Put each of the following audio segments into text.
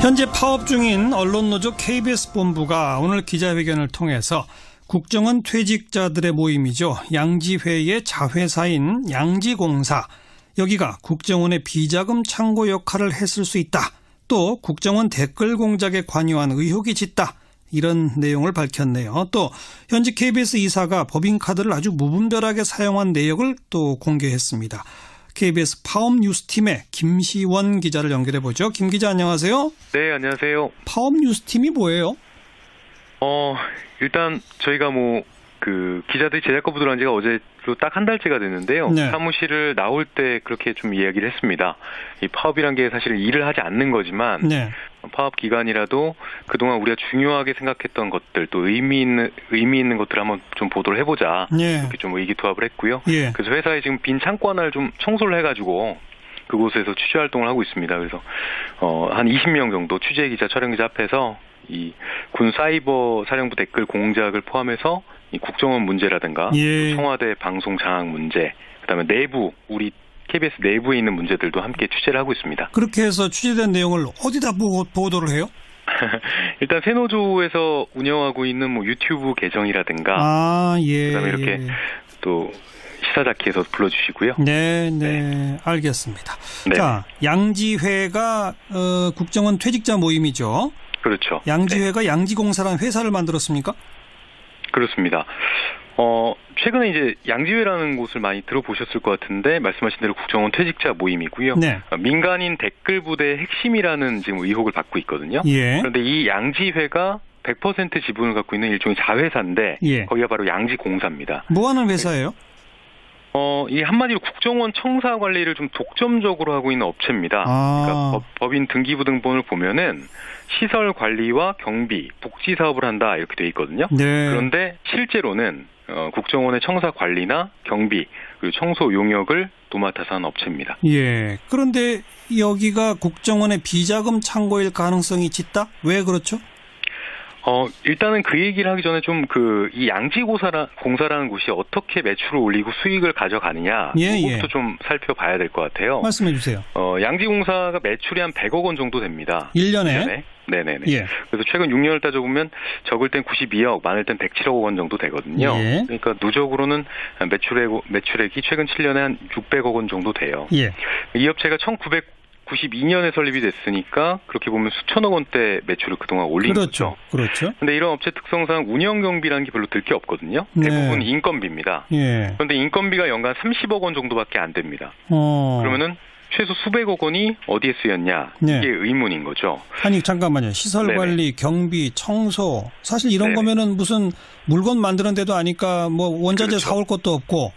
현재 파업 중인 언론노조 KBS 본부가 오늘 기자회견을 통해서 국정원 퇴직자들의 모임이죠. 양지회의 자회사인 양지공사, 여기가 국정원의 비자금 창고 역할을 했을 수 있다. 또 국정원 댓글 공작에 관여한 의혹이 짙다. 이런 내용을 밝혔네요. 또 현재 KBS 이사가 법인카드를 아주 무분별하게 사용한 내역을 또 공개했습니다. KBS 파업 뉴스팀의 김시원 기자를 연결해 보죠. 김 기자, 안녕하세요. 네, 안녕하세요. 파업 뉴스팀이 뭐예요? 일단 저희가 기자들이 제작과 들어간 지가 어제로 딱 한 달째가 됐는데요. 네. 사무실을 나올 때 그렇게 좀 이야기를 했습니다. 이 파업이란 게 사실 일을 하지 않는 거지만 네. 파업 기간이라도 그동안 우리가 중요하게 생각했던 것들, 또 의미 있는 것들을 한번 좀 보도를 해보자. 예. 이렇게 좀 의기투합을 했고요. 예. 그래서 회사에 지금 빈 창고 하나를 좀 청소를 해가지고 그곳에서 취재 활동을 하고 있습니다. 그래서 한 20명 정도 취재 기자, 촬영 기자 앞에서 이 군 사이버 사령부 댓글 공작을 포함해서 이 국정원 문제라든가 예. 청와대 방송 장악 문제, 그다음에 내부 우리 KBS 내부에 있는 문제들도 함께 취재를 하고 있습니다. 그렇게 해서 취재된 내용을 어디다 보도를 해요? 일단 새노조에서 운영하고 있는 유튜브 계정이라든가, 예. 그다음에 이렇게 또 시사자키에서 불러주시고요. 네, 알겠습니다. 네. 자, 양지회가 국정원 퇴직자 모임이죠. 그렇죠. 양지회가 네. 양지공사라는 회사를 만들었습니까? 그렇습니다. 최근에 이제 양지회라는 곳을 많이 들어보셨을 것 같은데, 말씀하신 대로 국정원 퇴직자 모임이고요. 네. 민간인 댓글 부대의 핵심이라는 지금 의혹을 받고 있거든요. 예. 그런데 이 양지회가 100% 지분을 갖고 있는 일종의 자회사인데, 예. 거기가 바로 양지공사입니다. 뭐 하는 회사예요? 이 한마디로 국정원 청사 관리를 좀 독점적으로 하고 있는 업체입니다. 그러니까 법인 등기부등본을 보면은 시설 관리와 경비, 복지 사업을 한다 이렇게 돼 있거든요. 네. 그런데 실제로는 국정원의 청사 관리나 경비, 그리고 청소 용역을 도맡아서 하는 업체입니다. 예. 그런데 여기가 국정원의 비자금 창고일 가능성이 짙다? 왜 그렇죠? 일단은 그 얘기를 하기 전에 이 양지공사라는 곳이 어떻게 매출을 올리고 수익을 가져가느냐, 그것부터 좀 살펴봐야 될 것 같아요. 말씀해 주세요. 양지공사가 매출이 한 100억 원 정도 됩니다. 1년에? 네네네. 예. 그래서 최근 6년을 따져보면 적을 땐 92억, 많을 땐 107억 원 정도 되거든요. 예. 그러니까 누적으로는 매출액이 최근 7년에 한 600억 원 정도 돼요. 예. 이 업체가 1992년에 설립이 됐으니까 그렇게 보면 수천억 원대 매출을 그동안 올린 거죠. 그렇죠. 그런데 이런 업체 특성상 운영 경비라는 게 별로 들 게 없거든요. 대부분 네. 인건비입니다. 예. 그런데 인건비가 연간 30억 원 정도밖에 안 됩니다. 그러면은 최소 수백억 원이 어디에 쓰였냐, 네. 이게 의문인 거죠. 아니 잠깐만요. 시설 네네. 관리, 경비, 청소, 사실 이런 네네. 거면은 무슨 물건 만드는 데도 아니까 뭐 원자재 그렇죠. 사올 것도 없고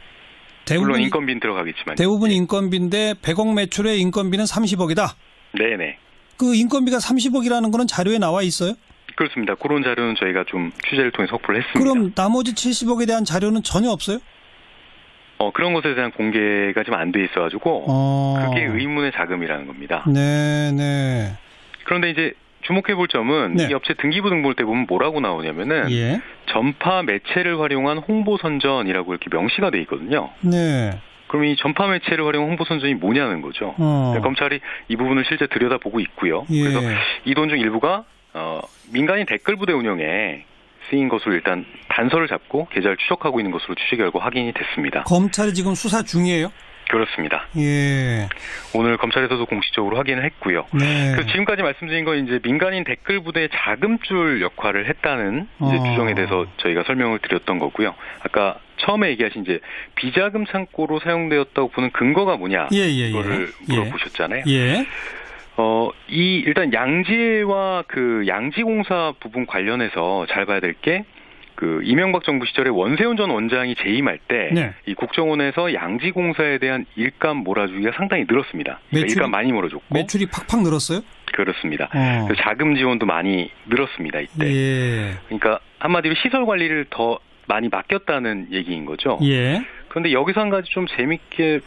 물론 인건비는 들어가겠지만 대부분 인건비인데 100억 매출에 인건비는 30억이다. 네네. 그 인건비가 30억이라는 거는 자료에 나와 있어요? 그렇습니다. 그런 자료는 저희가 좀 취재를 통해 확보를 했습니다. 그럼 나머지 70억에 대한 자료는 전혀 없어요? 그런 것에 대한 공개가 좀 안 돼 있어가지고 그게 의문의 자금이라는 겁니다. 네. 그런데 이제 주목해볼 점은 네. 이 업체 등기부등본 때 보면 뭐라고 나오냐면은 예. 전파 매체를 활용한 홍보선전이라고 이렇게 명시가 돼 있거든요. 네. 그럼 이 전파 매체를 활용한 홍보선전이 뭐냐는 거죠. 검찰이 이 부분을 실제 들여다보고 있고요. 예. 그래서 이 돈 중 일부가 민간인 댓글 부대 운영에 쓰인 것으로 일단 단서를 잡고 계좌를 추적하고 있는 것으로 취재 결과 확인이 됐습니다. 검찰이 지금 수사 중이에요? 그렇습니다. 예. 오늘 검찰에서도 공식적으로 확인을 했고요. 네. 그래서 지금까지 말씀드린 건 이제 민간인 댓글 부대의 자금줄 역할을 했다는 이제 주장에 대해서 저희가 설명을 드렸던 거고요. 아까 처음에 얘기하신 이제 비자금 창고로 사용되었다고 보는 근거가 뭐냐, 이거를 물어보셨잖아요. 예. 일단 양지와 그 양지공사 부분 관련해서 잘 봐야 될 게, 이명박 정부 시절에 원세훈 전 원장이 재임할 때, 네. 이 국정원에서 양지공사에 대한 일감 몰아주기가 상당히 늘었습니다. 그러니까 일감 많이 몰아줬고. 매출이 팍팍 늘었어요? 그렇습니다. 그래서 자금 지원도 많이 늘었습니다, 이때. 예. 그러니까 한마디로 시설 관리를 더 많이 맡겼다는 얘기인 거죠. 예. 그런데 여기서 한 가지 좀 재밌게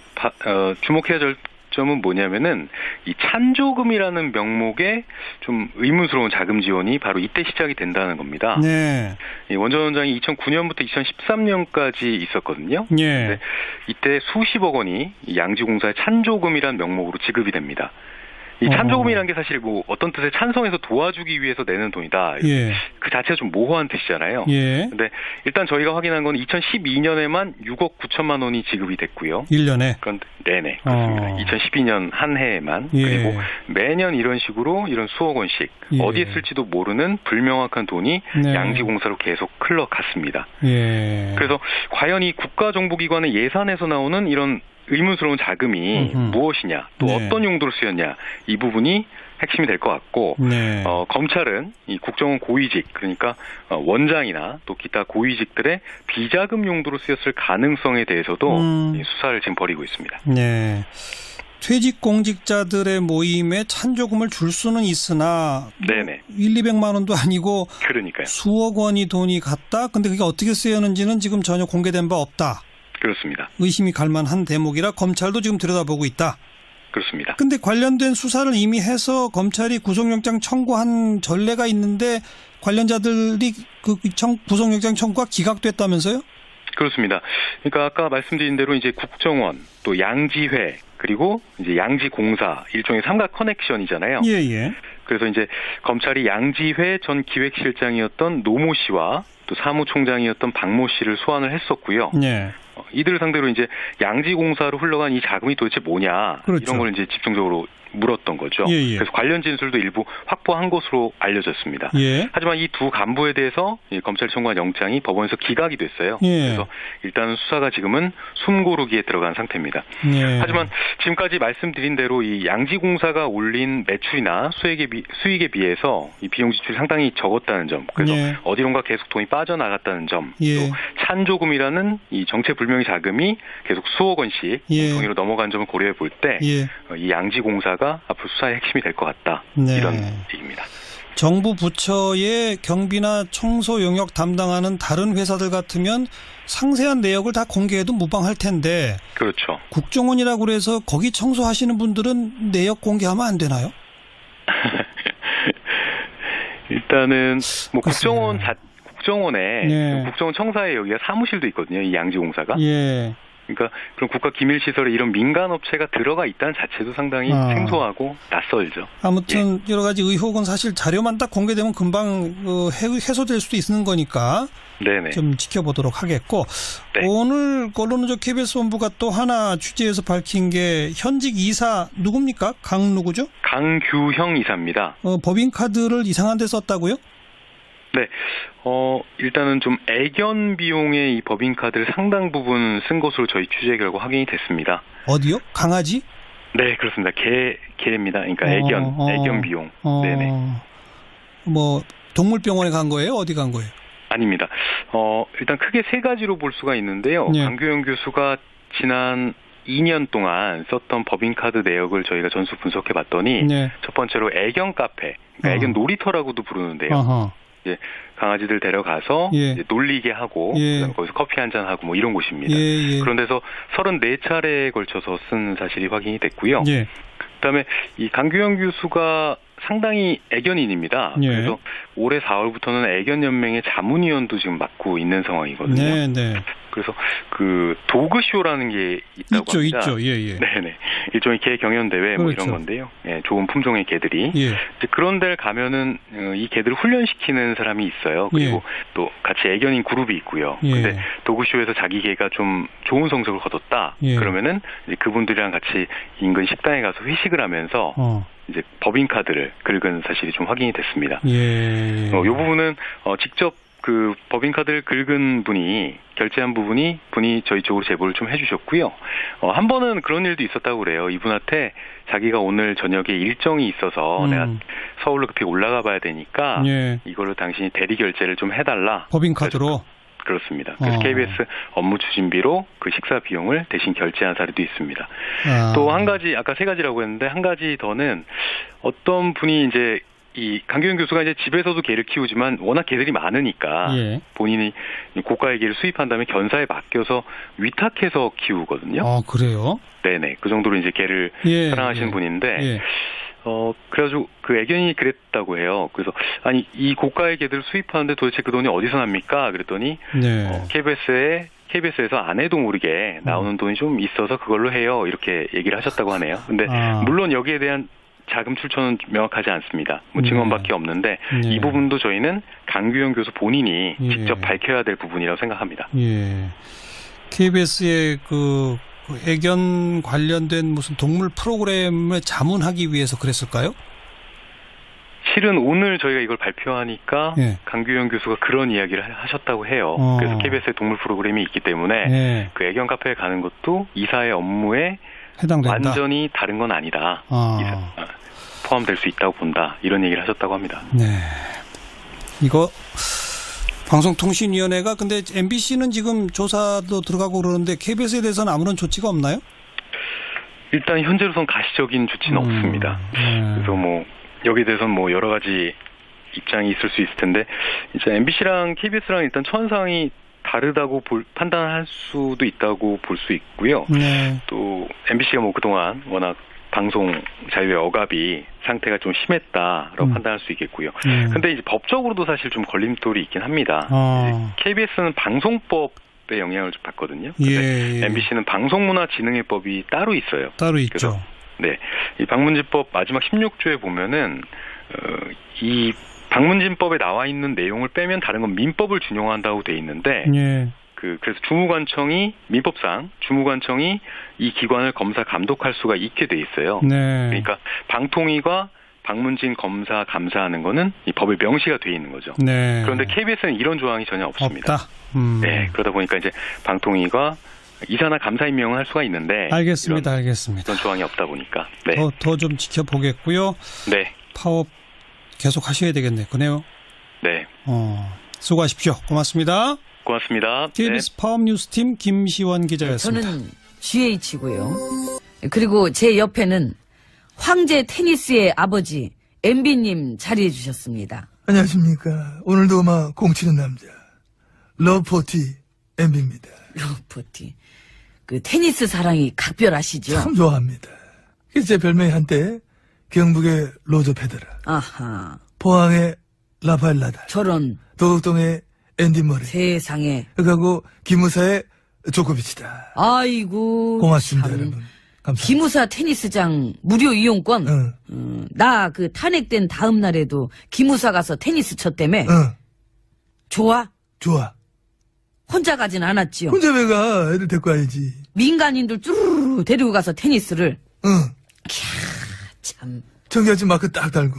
주목해야 될 점은 뭐냐면은 이 찬조금이라는 명목의 좀 의문스러운 자금 지원이 바로 이때 시작이 된다는 겁니다. 네. 이 원 전 원장이 2009년부터 2013년까지 있었거든요. 예. 근데 이때 수십억 원이 이 양지공사의 찬조금이라는 명목으로 지급이 됩니다. 이 찬조금이라는 게 사실 뭐 어떤 뜻에 찬성해서 도와주기 위해서 내는 돈이다. 예. 그 자체가 좀 모호한 뜻이잖아요. 예. 근데 일단 저희가 확인한 건 2012년에만 6억 9천만 원이 지급이 됐고요. 1년에? 그런데 네네 그렇습니다. 2012년 한 해에만 예. 그리고 매년 이런 식으로 이런 수억 원씩 예. 어디에 쓸지도 모르는 불명확한 돈이 네. 양지공사로 계속 흘러갔습니다. 예. 그래서 과연 이 국가정보기관의 예산에서 나오는 이런 의문스러운 자금이 무엇이냐, 또 네. 어떤 용도로 쓰였냐, 이 부분이 핵심이 될 것 같고, 네. 검찰은 이 국정원 고위직, 그러니까 원장이나 또 기타 고위직들의 비자금 용도로 쓰였을 가능성에 대해서도 이 수사를 지금 벌이고 있습니다. 네. 퇴직 공직자들의 모임에 찬조금을 줄 수는 있으나 네네. 200만 원도 아니고 그러니까요. 수억 원이 돈이 갔다. 근데 그게 어떻게 쓰였는지는 지금 전혀 공개된 바 없다. 그렇습니다. 의심이 갈 만한 대목이라 검찰도 지금 들여다보고 있다. 그렇습니다. 근데 관련된 수사를 이미 해서 검찰이 구속영장 청구한 전례가 있는데 관련자들이 그 구속영장 청구가 기각됐다면서요? 그렇습니다. 그러니까 아까 말씀드린 대로 이제 국정원, 또 양지회, 그리고 이제 양지공사, 일종의 삼각 커넥션이잖아요. 예, 예. 그래서 이제 검찰이 양지회 전 기획실장이었던 노모 씨와 또 사무총장이었던 박모 씨를 소환을 했었고요. 예. 이들을 상대로 이제 양지공사로 흘러간 이 자금이 도대체 뭐냐, 그렇죠. 이런 걸 이제 집중적으로 물었던 거죠. 예, 예. 그래서 관련 진술도 일부 확보한 것으로 알려졌습니다. 예. 하지만 이 두 간부에 대해서 검찰이 청구한 영장이 법원에서 기각이 됐어요. 예. 그래서 일단은 수사가 지금은 숨고르기에 들어간 상태입니다. 예. 하지만 지금까지 말씀드린 대로 이 양지공사가 올린 매출이나 수익에 비해서 이 비용 지출이 상당히 적었다는 점, 그래서 예. 어디론가 계속 돈이 빠져나갔다는 점, 예. 또 찬조금이라는 이 정체불명의 자금이 계속 수억 원씩 예. 공통위로 넘어간 점을 고려해 볼 때 이 예. 양지공사가 앞으로 수사의 핵심이 될 것 같다. 네. 이런 얘기입니다. 정부 부처의 경비나 청소 영역 담당하는 다른 회사들 같으면 상세한 내역을 다 공개해도 무방할 텐데 그렇죠. 국정원이라고 그래서 거기 청소하시는 분들은 내역 공개하면 안 되나요? 일단은 뭐 글쎄요. 국정원에 예. 국정원 청사에 여기가 사무실도 있거든요. 이 양지공사가. 예. 그러니까 그런 국가 기밀 시설에 이런 민간 업체가 들어가 있다는 자체도 상당히 생소하고 낯설죠. 아무튼 여러 가지 의혹은 사실 자료만 딱 공개되면 금방 해소될 수도 있는 거니까 네네. 좀 지켜보도록 하겠고 네. 오늘 언론노조 KBS 본부가 또 하나 취재해서 밝힌 게 현직 이사 누굽니까? 누구죠? 강규형 이사입니다. 법인카드를 이상한 데 썼다고요? 네. 일단은 좀 애견 비용의 이 법인카드를 상당 부분 쓴 것으로 저희 취재 결과 확인이 됐습니다. 어디요? 강아지? 네, 그렇습니다. 개입니다. 그러니까 애견 비용. 네네. 뭐 동물병원에 간 거예요? 어디 간 거예요? 아닙니다. 일단 크게 세 가지로 볼 수가 있는데요. 네. 강규영 교수가 지난 2년 동안 썼던 법인카드 내역을 저희가 전수 분석해 봤더니 네. 첫 번째로 애견 카페, 그러니까 애견 놀이터라고도 부르는데요. 어허. 이제 강아지들 데려가서 예. 이제 놀리게 하고 예. 거기서 커피 한잔 하고 뭐 이런 곳입니다. 예, 예. 그런 데서 34차례에 걸쳐서 쓴 사실이 확인이 됐고요. 예. 그다음에 이 강규영 교수가 상당히 애견인입니다. 예. 그래서 올해 4월부터는 애견연맹의 자문위원도 지금 맡고 있는 상황이거든요. 네, 네. 그래서 그 도그쇼라는 게 있다고 합니다. 있죠. 예, 예. 네네. 일종의 개 경연 대회 뭐 그렇죠. 이런 건데요. 예, 좋은 품종의 개들이. 예. 이제 그런 데를 가면은 이 개들을 훈련시키는 사람이 있어요. 그리고 또 같이 애견인 그룹이 있고요. 예. 근데 도그쇼에서 자기 개가 좀 좋은 성적을 거뒀다. 예. 그러면은 이제 그분들이랑 같이 인근 식당에 가서 회식을 하면서 이제 법인카드를 긁은 사실이 좀 확인이 됐습니다. 예. 이 부분은 직접 그 법인카드를 긁은 분이 결제한 분이 저희 쪽으로 제보를 좀 해주셨고요. 한 번은 그런 일도 있었다고 그래요. 이분한테 자기가 오늘 저녁에 일정이 있어서 내가 서울로 급히 올라가 봐야 되니까 예. 이걸로 당신이 대리 결제를 좀 해달라. 법인카드로? 그렇습니다. 그래서 KBS 업무 추진비로 그 식사 비용을 대신 결제한 사례도 있습니다. 또 한 가지, 아까 세 가지라고 했는데 한 가지 더는 어떤 분이 이제 이 강규영 교수가 이제 집에서도 개를 키우지만 워낙 개들이 많으니까 예. 본인이 고가의 개를 수입한 다음에 견사에 맡겨서 위탁해서 키우거든요. 그래요? 네네. 그 정도로 이제 개를 사랑하시는 분인데, 예. 그래가지고 그 애견인이 그랬다고 해요. 그래서 아니 이 고가의 개들을 수입하는데 도대체 그 돈이 어디서 납니까? 그랬더니 네. KBS에서 안 해도 모르게 나오는 돈이 좀 있어서 그걸로 해요. 이렇게 얘기를 하셨다고 하네요. 근데 물론 여기에 대한 자금 출처는 명확하지 않습니다. 뭐 증언밖에 없는데 이 부분도 저희는 강규현 교수 본인이 직접 밝혀야 될 부분이라고 생각합니다. 예. KBS의 그 애견 관련된 무슨 동물 프로그램을 자문하기 위해서 그랬을까요? 실은 오늘 저희가 이걸 발표하니까 예. 강규현 교수가 그런 이야기를 하셨다고 해요. 그래서 KBS의 동물 프로그램이 있기 때문에 예. 그 애견 카페에 가는 것도 이사의 업무에 해당된다. 완전히 다른 건 아니다. 포함될 수 있다고 본다. 이런 얘기를 하셨다고 합니다. 네. 이거 방송통신위원회가 근데 MBC는 지금 조사도 들어가고 그러는데 KBS에 대해서는 아무런 조치가 없나요? 일단 현재로선 가시적인 조치는 없습니다. 그래서 뭐 여기에 대해서는 뭐 여러 가지 입장이 있을 수 있을 텐데 이제 MBC랑 KBS랑 일단 처한상황이 다르다고 판단할 수도 있다고 볼 수 있고요. 네. 또 MBC가 뭐 그동안 워낙 방송 자유의 억압이 상태가 좀 심했다라고 판단할 수 있겠고요. 근데 이제 법적으로도 사실 좀 걸림돌이 있긴 합니다. KBS는 방송법의 영향을 좀 받거든요. 근데 MBC는 방송문화진흥회법이 따로 있어요. 따로 있죠. 네, 이 방문진법 마지막 16조에 보면은 이 방문진법에 나와 있는 내용을 빼면 다른 건 민법을 준용한다고 돼 있는데 그래서 주무관청이 민법상 주무관청이 이 기관을 검사 감독할 수가 있게 돼 있어요. 네. 그러니까 방통위가 방문진 검사 감사하는 거는 이 법에 명시가 돼 있는 거죠. 네. 그런데 KBS는 이런 조항이 전혀 없습니다. 없다. 네, 그러다 보니까 이제 방통위가 이사나 감사 임명을 할 수가 있는데 알겠습니다. 그런 조항이 없다 보니까 네. 더 좀 지켜보겠고요. 네. 파업 계속 하셔야 되겠네요. 그네요. 네. 수고하십시오. 고맙습니다. 고맙습니다. KBS 파업 뉴스팀 김시원 기자였습니다. 저는 GH고요. 그리고 제 옆에는 황제 테니스의 아버지 MB님 자리해 주셨습니다. 안녕하십니까. 오늘도 공치는 남자 러브포티 MB입니다. 러브포티. 그 테니스 사랑이 각별하시죠? 참 좋아합니다. 그래서 제 별명이 한때 경북의 로저 페더러, 아하. 포항의 라파엘 나달, 저런 도곡동의 앤디 머레이, 세상에. 그리고 기무사의 조코비치다. 아이고. 고맙습니다, 참. 여러분. 감사합니다. 기무사 테니스장 무료 이용권. 나 그 탄핵된 다음 날에도 기무사 가서 테니스 쳤다며. 좋아? 좋아. 혼자 가진 않았지요. 혼자 왜 가? 애들 데리고 가야지. 민간인들 쭈르르 데리고 가서 테니스를. 참. 청계아침 마크 딱 달고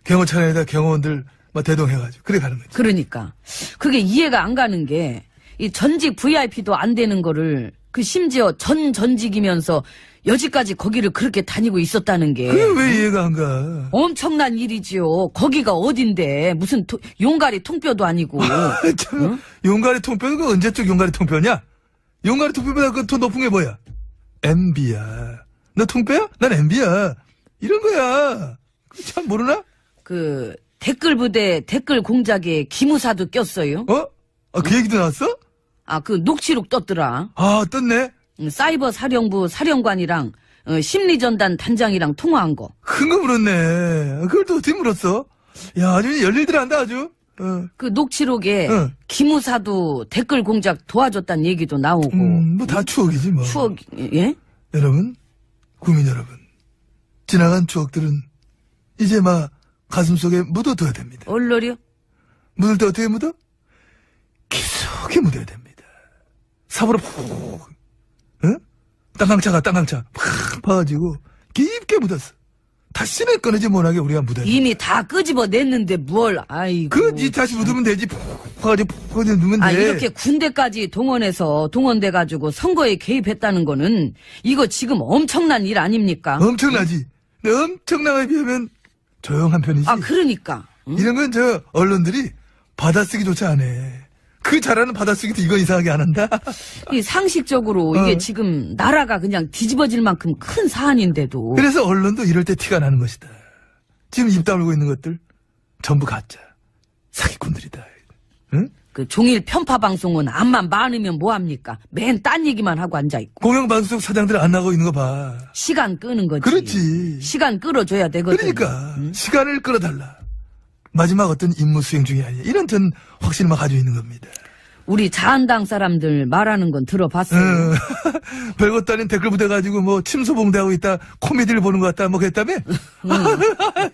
경호차량에다 경호원들 대동해가지고 그래 가는 거지. 그러니까 그게 이해가 안 가는 게 이 전직 VIP도 안 되는 거를 그 심지어 전직이면서 여지까지 거기를 그렇게 다니고 있었다는 게 그게 왜 이해가 안 가? 엄청난 일이지요. 거기가 어딘데 무슨 용가리 통뼈도 아니고. 참, 응? 용가리 통뼈는 그 언제적 용가리 통뼈냐? 용가리 통뼈보다 그 더 높은 게 뭐야? MB야. 너 통뼈야? 난 MB야. 이런 거야. 참 모르나? 그 댓글 부대 댓글 공작에 기무사도 꼈어요. 그 얘기도 나왔어? 그 녹취록 떴더라. 떴네. 사이버 사령부 사령관이랑 심리전단 단장이랑 통화한 거. 큰 거 물었네. 그걸 또 어떻게 물었어? 야, 아주 열일들 한다, 아주. 그 녹취록에 기무사도 댓글 공작 도와줬다는 얘기도 나오고. 다 추억이지, 뭐. 추억, 예? 여러분, 국민 여러분. 지나간 추억들은 이제 가슴 속에 묻어둬야 됩니다. 얼러려? 묻을 때 어떻게 묻어? 깊숙이 묻어야 됩니다. 삽으로 푹, 땅강차 팍 파가지고 깊게 묻었어. 다시는 꺼내지 못하게 우리가 묻어야 돼. 이미 다 끄집어냈는데 뭘, 아이고. 다시 묻으면 되지. 푹 파가지고 푹 넣으면 돼. 이렇게 군대까지 동원돼가지고 선거에 개입했다는 거는 이거 지금 엄청난 일 아닙니까? 엄청나지. 근데 엄청나게 비하면 조용한 편이지. 그러니까. 응? 이런 건 언론들이 받아쓰기조차 안 해. 그 잘하는 받아쓰기도 이건 이상하게 안 한다. 이 상식적으로 이게 지금 나라가 그냥 뒤집어질 만큼 큰 사안인데도. 그래서 언론도 이럴 때 티가 나는 것이다. 지금 입 다물고 있는 것들 전부 가짜. 사기꾼들이다. 응? 그 종일 편파 방송은 암만 많으면 뭐합니까? 맨 딴 얘기만 하고 앉아있고. 공영방송 사장들 안 나가고 있는 거 봐. 시간 끄는 거지. 그렇지. 시간 끌어줘야 되거든. 그러니까 시간을 끌어달라. 마지막 어떤 임무 수행 중이 아니야. 이런 확신을 가지고 있는 겁니다. 우리 자한당 사람들 말하는 건 들어봤어요. 별것도 아닌 댓글 부대가지고 뭐 침소봉대하고 있다 코미디를 보는 것 같다 뭐 그랬다며?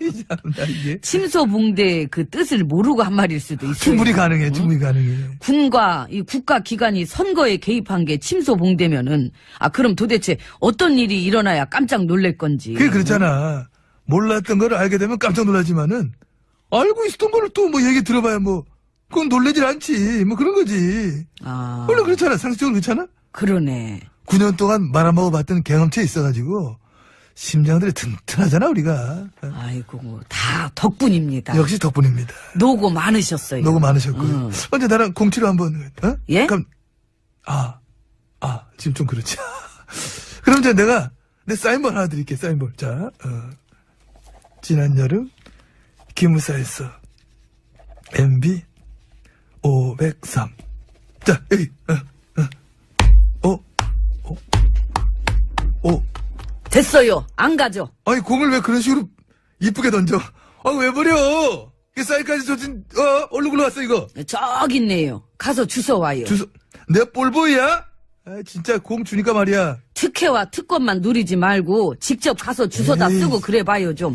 이 참나 이게 침소봉대 그 뜻을 모르고 한 말일 수도 있어요. 충분히 가능해 충분히 가능해. 군과 이 국가 기관이 선거에 개입한 게 침소봉대면은 그럼 도대체 어떤 일이 일어나야 깜짝 놀랄 건지. 그게 그렇잖아. 몰랐던 걸 알게 되면 깜짝 놀라지만은 알고 있었던 거를 또 뭐 얘기 들어봐야 뭐 그건 놀라질 않지 뭐 그런 거지. 원래 그렇잖아. 상식적으로 그렇잖아. 그러네. 9년 동안 말아먹어봤던 경험치에 있어가지고 심장들이 튼튼하잖아 우리가. 아이고 다 덕분입니다. 역시 덕분입니다. 노고 많으셨어요. 노고 많으셨고요. 언제 나랑 공치로 한번 예? 그럼 지금 좀 그렇지. 그럼 이제 내가 내 사인볼 하나 드릴게. 사인볼. 자, 지난 여름 기무사에서 MB 503. 자, 여기. 됐어요. 안 가죠. 아니 공을 왜 그런 식으로 이쁘게 던져? 왜 버려? 그 사인까지 줬진 얼른 굴러왔어 이거. 저기 있네요. 가서 주워 와요. 내가 볼보이야? 진짜 공 주니까 말이야. 특혜와 특권만 누리지 말고 직접 가서 주워다 에이. 쓰고 그래 봐요 좀.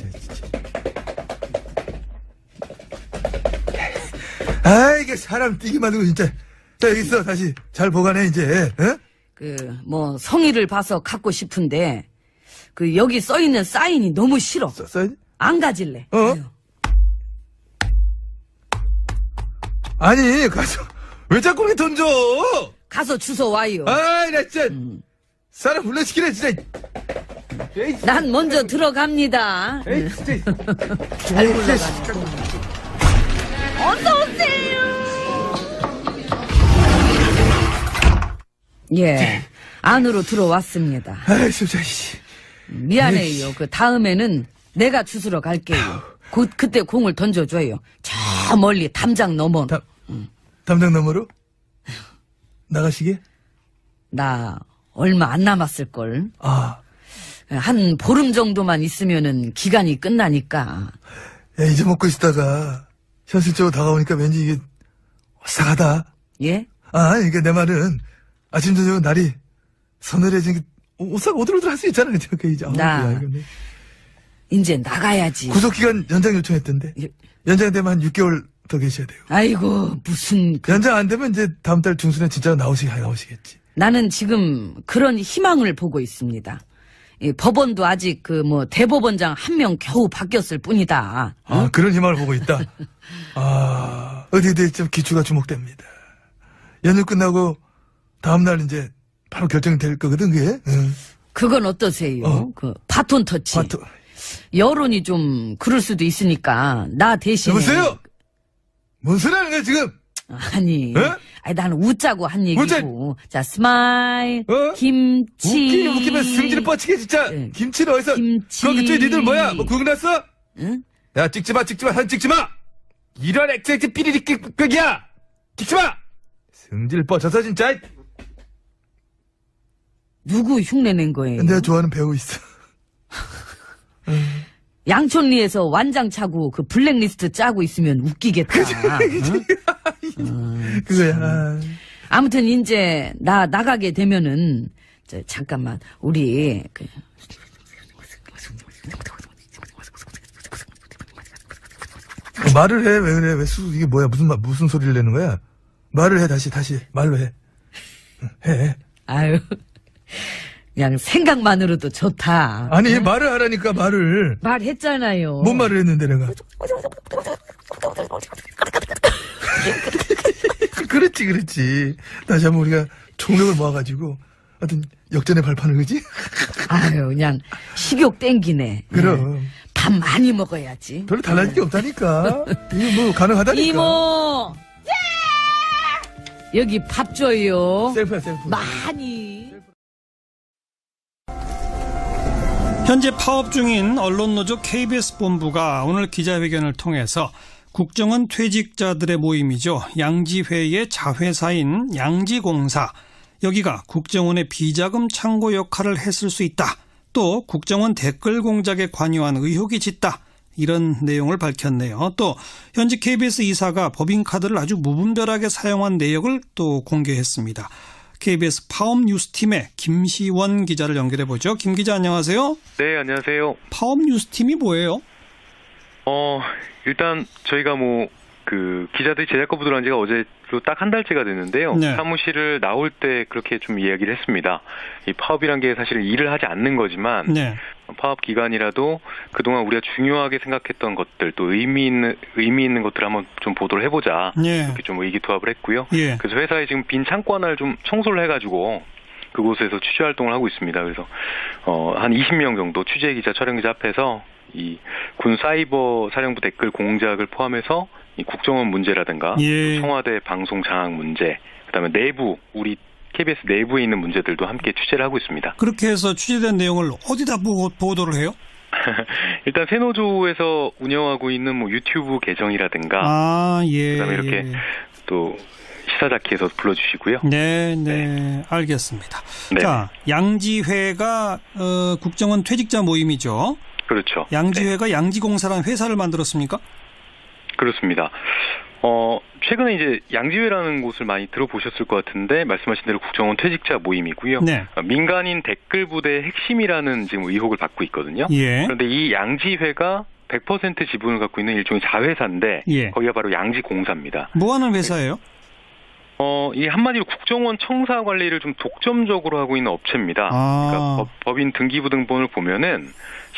이게 사람 뛰게 만들고 진짜. 자 여기 있어 다시 잘 보관해 이제. 성의를 봐서 갖고 싶은데 여기 써 있는 사인이 너무 싫어. 써야지. 안 가질래. 아니 가서 왜 자꾸 이렇게 던져? 가서 주워 와요. 나 진짜 사람 불러시키네 진짜. 난 먼저 들어갑니다. 에이 진짜. 잘 굴러가네. 어서 오세요. 예, 안으로 들어왔습니다. 진짜 씨. 미안해요. 다음에는 내가 주스러 갈게요. 곧 그때 공을 던져줘요. 저 멀리 담장 너머. 담장 너머로? 나가시게? 나 얼마 안 남았을걸. 아. 한 보름 정도만 있으면은 기간이 끝나니까. 야, 잊어먹고 있다가 현실적으로 다가오니까 왠지 이게 오싹하다. 예? 이게 내 말은 아침 저녁 날이 서늘해진 게 오들오들 할 수 있잖아. 이제. 이제 나가야지. 구속기간 연장 요청했던데. 예. 연장되면 한 6개월 더 계셔야 돼요. 아이고 무슨 연장 안 되면 이제 다음 달 중순에 진짜 나오시겠지. 나는 지금 그런 희망을 보고 있습니다. 법원도 아직 대법원장 한 명 겨우 바뀌었을 뿐이다. 그런 희망을 보고 있다. 어디 좀 기추가 주목됩니다. 연휴 끝나고 다음날 이제 바로 결정될 거거든, 그게. 그건 어떠세요? 바톤 터치. 여론이 좀 그럴 수도 있으니까 나 대신에. 여보세요? 뭔 소리 하는 거야, 지금? 아니, 나는 웃자고 한 얘기고. 자, 스마일, 김치. 웃기면 승질을 뻗치게, 진짜. 네. 김치는 어디서? 김치. 그쪽에 니들 뭐야? 뭐 구경 났어? 응? 야, 찍지 마, 사진 찍지 마! 이런 엑셀 삐리리 빽이야! 찍지 마! 승질 뻗쳐서, 진짜. 누구 흉내낸 거예요? 내가 좋아하는 배우 있어. 양촌리에서 완장 차고 블랙리스트 짜고 있으면 웃기겠다. 그거야. 아무튼 이제 나 나가게 되면은 잠깐만 우리 말을 해. 왜 그래? 이게 뭐야? 무슨 소리를 내는 거야? 말을 해. 다시 말로 해. 해. 아유. 그냥 생각만으로도 좋다. 아니, 말을 하라니까, 말을. 말했잖아요. 뭔 말을 했는데, 내가. 그렇지. 다시 한번 우리가 총력을 모아가지고, 하여튼, 역전의 발판을, 그지? 아유, 그냥 식욕 땡기네. 그럼. 밥 많이 먹어야지. 별로 달라질 게 없다니까. 이거 가능하다니까. 이모! 여기 밥 줘요. 셀프. 많이. 현재 파업 중인 언론노조 KBS 본부가 오늘 기자회견을 통해서 국정원 퇴직자들의 모임이죠. 양지회의 자회사인 양지공사, 여기가 국정원의 비자금 창고 역할을 했을 수 있다. 또 국정원 댓글 공작에 관여한 의혹이 짙다. 이런 내용을 밝혔네요. 또 현직 KBS 이사가 법인카드를 아주 무분별하게 사용한 내역을 또 공개했습니다. KBS 파업 뉴스팀의 김시원 기자를 연결해 보죠. 김 기자 안녕하세요. 네, 안녕하세요. 파업 뉴스팀이 뭐예요? 일단 저희가 기자들이 제작과 들어간 지가 어제로 딱 한 달째가 됐는데요. 네. 사무실을 나올 때 그렇게 좀 이야기를 했습니다. 이 파업이란 게 사실 일을 하지 않는 거지만 네. 파업 기간이라도 그동안 우리가 중요하게 생각했던 것들 또 의미 있는 것들을 한번 좀 보도를 해보자. 예. 이렇게 좀 의기투합을 했고요. 예. 그래서 회사에 지금 빈 창고 하나를 좀 청소를 해가지고 그곳에서 취재 활동을 하고 있습니다. 그래서 한 20명 정도 취재 기자, 촬영 기자 앞에서 이 군 사이버 사령부 댓글 공작을 포함해서 이 국정원 문제라든가 예. 청와대 방송 장악 문제, 그다음에 내부 우리 KBS 내부에 있는 문제들도 함께 취재를 하고 있습니다. 그렇게 해서 취재된 내용을 어디다 보도를 해요? 일단 세노조에서 운영하고 있는 유튜브 계정이라든가 그다음에 이렇게 또 시사자키에서 불러주시고요. 네, 알겠습니다. 네. 자, 양지회가 국정원 퇴직자 모임이죠. 그렇죠. 양지회가 양지공사라는 회사를 만들었습니까? 그렇습니다. 최근에 이제 양지회라는 곳을 많이 들어보셨을 것 같은데 말씀하신 대로 국정원 퇴직자 모임이고요. 네. 민간인 댓글 부대의 핵심이라는 지금 의혹을 받고 있거든요. 예. 그런데 이 양지회가 100% 지분을 갖고 있는 일종의 자회사인데 예. 거기가 바로 양지공사입니다. 뭐 하는 회사예요? 이 한마디로 국정원 청사 관리를 좀 독점적으로 하고 있는 업체입니다. 아. 그러니까 법인 등기부 등본을 보면은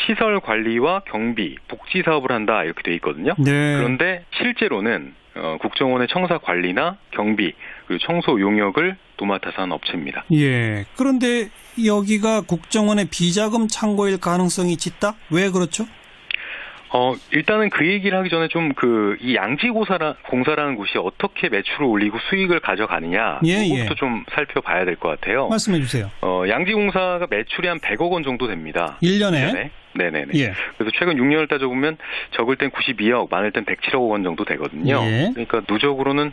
시설 관리와 경비, 복지 사업을 한다 이렇게 돼 있거든요. 네. 그런데 실제로는 국정원의 청사 관리나 경비 그리고 청소 용역을 도맡아서 하는 업체입니다. 예. 그런데 여기가 국정원의 비자금 창고일 가능성이 짙다? 왜 그렇죠? 일단은 그 얘기를 하기 전에 좀 이 양지공사라는 곳이 어떻게 매출을 올리고 수익을 가져가느냐 이것부터 좀 살펴봐야 될 것 같아요. 말씀해 주세요. 양지공사가 매출이 한 100억 원 정도 됩니다. 1년에? 네네네. 예. 그래서 최근 6년을 따져보면 적을 땐 92억, 많을 땐 107억 원 정도 되거든요. 예. 그러니까 누적으로는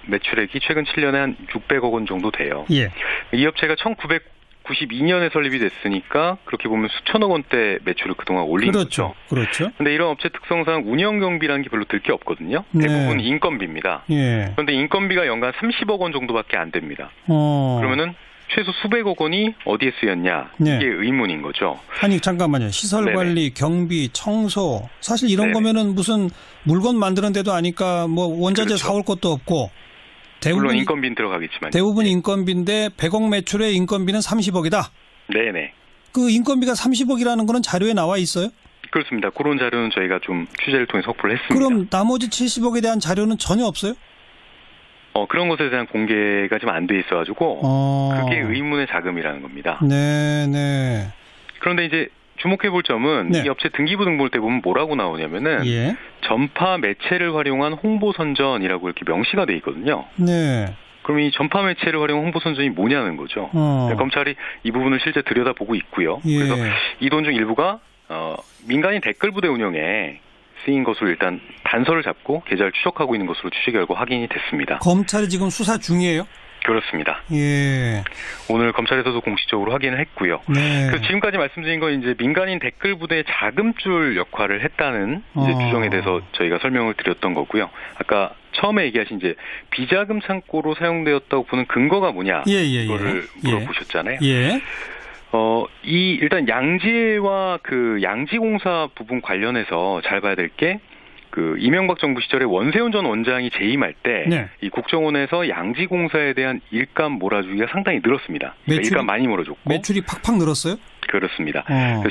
매출액이 최근 7년에 한 600억 원 정도 돼요. 예. 이 업체가 1992년에 설립이 됐으니까 그렇게 보면 수천억 원대 매출을 그동안 올린 거죠. 그렇죠. 그런데 이런 업체 특성상 운영 경비라는 게 별로 들 게 없거든요. 대부분 인건비입니다. 예. 그런데 인건비가 연간 30억 원 정도밖에 안 됩니다. 그러면은 최소 수백억 원이 어디에 쓰였냐 네. 이게 의문인 거죠. 아니 잠깐만요. 시설 관리, 경비, 청소 사실 이런 거면은 무슨 물건 만드는 데도 아니까 뭐 원자재 그렇죠. 사올 것도 없고 물론 인건비는 들어가겠지만 대부분 인건비인데 100억 매출에 인건비는 30억이다. 네네. 그 인건비가 30억이라는 거는 자료에 나와 있어요? 그렇습니다. 그런 자료는 저희가 좀 취재를 통해 확보를 했습니다. 그럼 나머지 70억에 대한 자료는 전혀 없어요? 그런 것에 대한 공개가 좀 안 돼 있어가지고 그게 의문의 자금이라는 겁니다. 네. 그런데 이제 주목해볼 점은 이 업체 등기부 등본을 때 보면 뭐라고 나오냐면은 전파 매체를 활용한 홍보 선전이라고 이렇게 명시가 돼 있거든요. 네. 그럼 이 전파 매체를 활용한 홍보 선전이 뭐냐는 거죠. 검찰이 이 부분을 실제 들여다보고 있고요. 그래서 이 돈 중 일부가 민간인 댓글 부대 운영에 쓰인 것으로 일단 단서를 잡고 계좌를 추적하고 있는 것으로 취재 결과 확인이 됐습니다. 검찰이 지금 수사 중이에요? 그렇습니다. 예. 오늘 검찰에서도 공식적으로 확인을 했고요. 네. 그래서 지금까지 말씀드린 건 이제 민간인 댓글 부대의 자금줄 역할을 했다는 이제 주장에 대해서 저희가 설명을 드렸던 거고요. 아까 처음에 얘기하신 이제 비자금 창고로 사용되었다고 보는 근거가 뭐냐 이거를 물어보셨잖아요. 예. 일단 양지와 그 양지공사 부분 관련해서 잘 봐야 될 게 이명박 정부 시절에 원세훈 전 원장이 재임할 때 이 국정원에서 양지공사에 대한 일감 몰아주기가 상당히 늘었습니다. 일감 많이 몰아줬고 매출이 팍팍 늘었어요? 그렇습니다.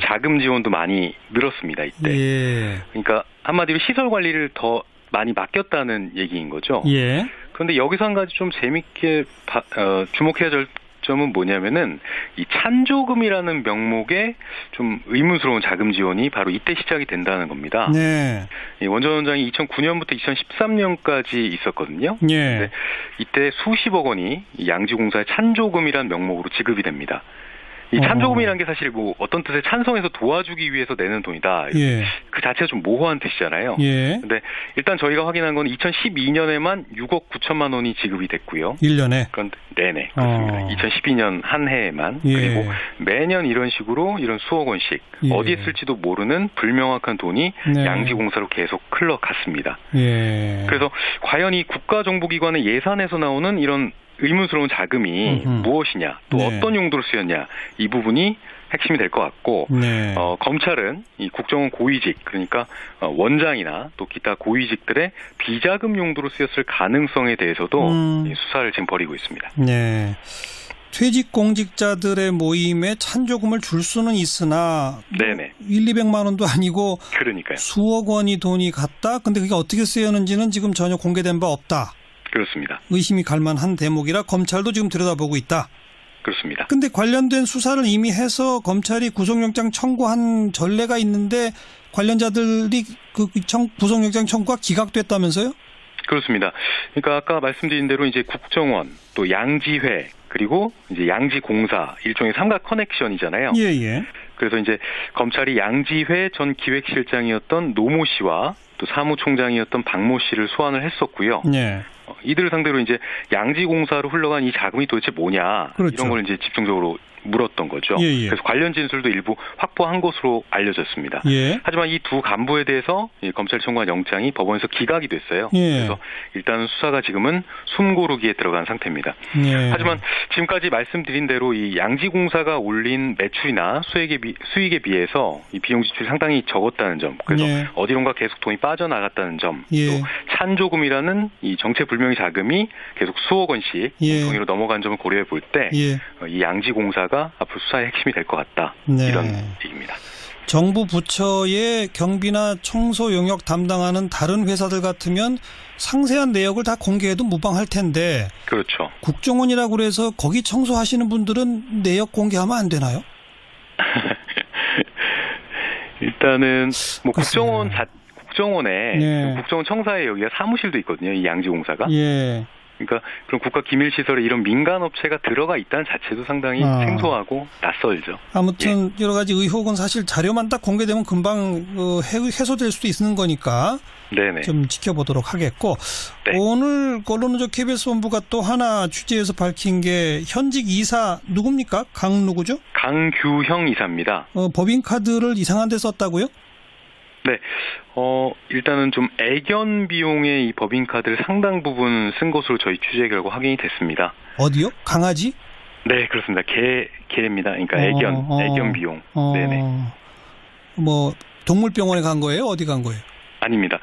자금 지원도 많이 늘었습니다. 이때. 예. 그러니까 한마디로 시설 관리를 더 많이 맡겼다는 얘기인 거죠. 예. 그런데 여기서 한 가지 좀 재밌게 주목해야 될 점은 뭐냐면은 이 찬조금이라는 명목의 좀 의문스러운 자금 지원이 바로 이때 시작이 된다는 겁니다. 네. 이 원 전 원장이 2009년부터 2013년까지 있었거든요. 예. 이때 수십억 원이 이 양지공사의 찬조금이라는 명목으로 지급이 됩니다. 이 찬조금이라는 게 사실 뭐 어떤 뜻의 찬성해서 도와주기 위해서 내는 돈이다. 그 자체가 좀 모호한 뜻이잖아요. 예. 근데 일단 저희가 확인한 건 2012년에만 6억 9천만 원이 지급이 됐고요. 1년에. 그런데 네네 그렇습니다. 2012년 한 해에만 예. 그리고 매년 이런 식으로 이런 수억 원씩 예. 어디에 쓸지도 모르는 불명확한 돈이 네. 양지공사로 계속 흘러갔습니다. 예. 그래서 과연 이 국가정보기관의 예산에서 나오는 이런 의문스러운 자금이 음흠. 무엇이냐, 또 네. 어떤 용도로 쓰였냐, 이 부분이 핵심이 될 것 같고, 네. 검찰은 이 국정원 고위직, 그러니까 원장이나 또 기타 고위직들의 비자금 용도로 쓰였을 가능성에 대해서도 이 수사를 지금 벌이고 있습니다. 네. 퇴직 공직자들의 모임에 찬조금을 줄 수는 있으나 네네. 200만 원도 아니고 그러니까요. 수억 원이 돈이 갔다. 근데 그게 어떻게 쓰였는지는 지금 전혀 공개된 바 없다. 그렇습니다. 의심이 갈 만한 대목이라 검찰도 지금 들여다보고 있다. 그렇습니다. 근데 관련된 수사를 이미 해서 검찰이 구속영장 청구한 전례가 있는데 관련자들이 그 구속영장 청구가 기각됐다면서요? 그렇습니다. 그러니까 아까 말씀드린 대로 이제 국정원, 또 양지회, 그리고 이제 양지공사, 일종의 삼각 커넥션이잖아요. 예. 그래서 이제 검찰이 양지회 전 기획실장이었던 노모 씨와 또 사무총장이었던 박모 씨를 소환을 했었고요. 네. 이들을 상대로 이제 양지공사로 흘러간 이 자금이 도대체 뭐냐, 그렇죠. 이런 걸 이제 집중적으로 물었던 거죠. 예. 그래서 관련 진술도 일부 확보한 것으로 알려졌습니다. 예. 하지만 이 두 간부에 대해서 이 검찰 청구한 영장이 법원에서 기각이 됐어요. 예. 그래서 일단 수사가 지금은 숨고르기에 들어간 상태입니다. 예. 하지만 지금까지 말씀드린 대로 이 양지공사가 올린 매출이나 수익에 비해서 이 비용 지출이 상당히 적었다는 점, 그래서 예. 어디론가 계속 돈이 빠져나갔다는 점, 예. 또 찬조금이라는 이 정체불명의 자금이 계속 수억 원씩 예. 몽둥이로 넘어간 점을 고려해 볼 때 이 예. 양지공사가 앞으로 수사의 핵심이 될 것 같다. 네. 이런 얘기입니다. 정부 부처의 경비나 청소 용역 담당하는 다른 회사들 같으면 상세한 내역을 다 공개해도 무방할 텐데 그렇죠. 국정원이라고 그래서 거기 청소하시는 분들은 내역 공개하면 안 되나요? 일단은 뭐 글쎄요. 국정원에 네. 국정원 청사에 여기가 사무실도 있거든요. 이 양지공사가. 예. 그러니까 그런 국가 기밀 시설에 이런 민간 업체가 들어가 있다는 자체도 상당히 생소하고 낯설죠. 아무튼 여러 가지 의혹은 사실 자료만 딱 공개되면 금방 해소될 수도 있는 거니까 네네. 좀 지켜보도록 하겠고 네. 오늘 언론노조 KBS 본부가 또 하나 취재해서 밝힌 게 현직 이사 누굽니까? 누구죠? 강규형 이사입니다. 법인카드를 이상한 데 썼다고요? 네. 일단은 좀 애견 비용의 이 법인카드를 상당 부분 쓴 것으로 저희 취재 결과 확인이 됐습니다. 어디요? 강아지? 네, 그렇습니다. 개입니다. 그러니까 애견 비용. 네네. 뭐 동물병원에 간 거예요? 어디 간 거예요? 아닙니다.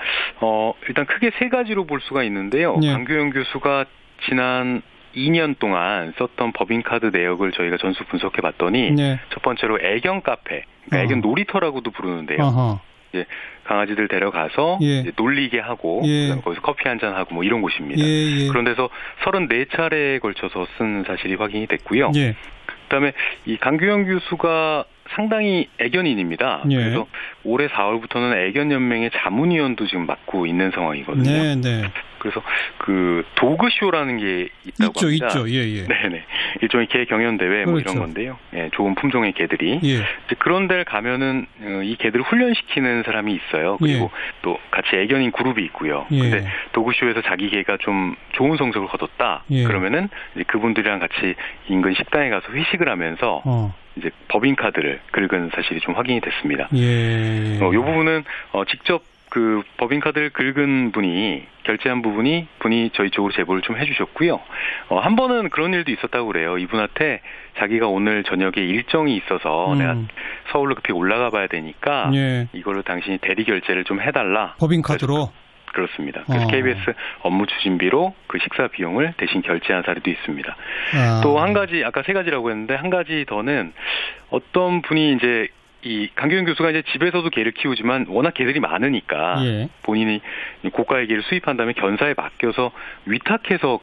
일단 크게 세 가지로 볼 수가 있는데요. 네. 강규영 교수가 지난 2년 동안 썼던 법인카드 내역을 저희가 전수 분석해 봤더니 네. 첫 번째로 애견 카페, 그러니까 애견 놀이터라고도 부르는데요. 어허. 이제 강아지들 데려가서 예. 이제 놀리게 하고 예. 그다음에 거기서 커피 한잔 하고 뭐 이런 곳입니다. 예. 그런 데서 34차례에 걸쳐서 쓴 사실이 확인이 됐고요. 예. 그다음에 이 강규영 교수가 상당히 애견인입니다. 예. 그래서 올해 4월부터는 애견연맹의 자문위원도 지금 맡고 있는 상황이거든요. 네. 그래서 그 도그쇼라는 게 있다고 합니다. 있죠. 예. 네네. 일종의 개 경연 대회 뭐 그렇죠. 이런 건데요. 예, 좋은 품종의 개들이. 예. 이제 그런 데를 가면은 이 개들을 훈련시키는 사람이 있어요. 그리고 또 같이 애견인 그룹이 있고요. 예. 근데 도그쇼에서 자기 개가 좀 좋은 성적을 거뒀다. 예. 그러면은 이제 그분들이랑 같이 인근 식당에 가서 회식을 하면서 이제 법인카드를 긁은 사실이 좀 확인이 됐습니다. 예. 이 부분은 직접 그 법인카드를 긁은 분이 결제한 분이 저희 쪽으로 제보를 좀 해주셨고요. 한 번은 그런 일도 있었다고 그래요. 이분한테 자기가 오늘 저녁에 일정이 있어서 내가 서울로 급히 올라가 봐야 되니까 이걸로 당신이 대리 결제를 좀 해달라. 법인카드로? 그렇습니다. 그래서 KBS 업무 추진비로 그 식사 비용을 대신 결제한 사례도 있습니다. 또 한 가지, 아까 세 가지라고 했는데 한 가지 더는 어떤 분이 이제 이 강규영 교수가 이제 집에서도 개를 키우지만 워낙 개들이 많으니까 본인이 고가의 개를 수입한 다음에 견사에 맡겨서 위탁해서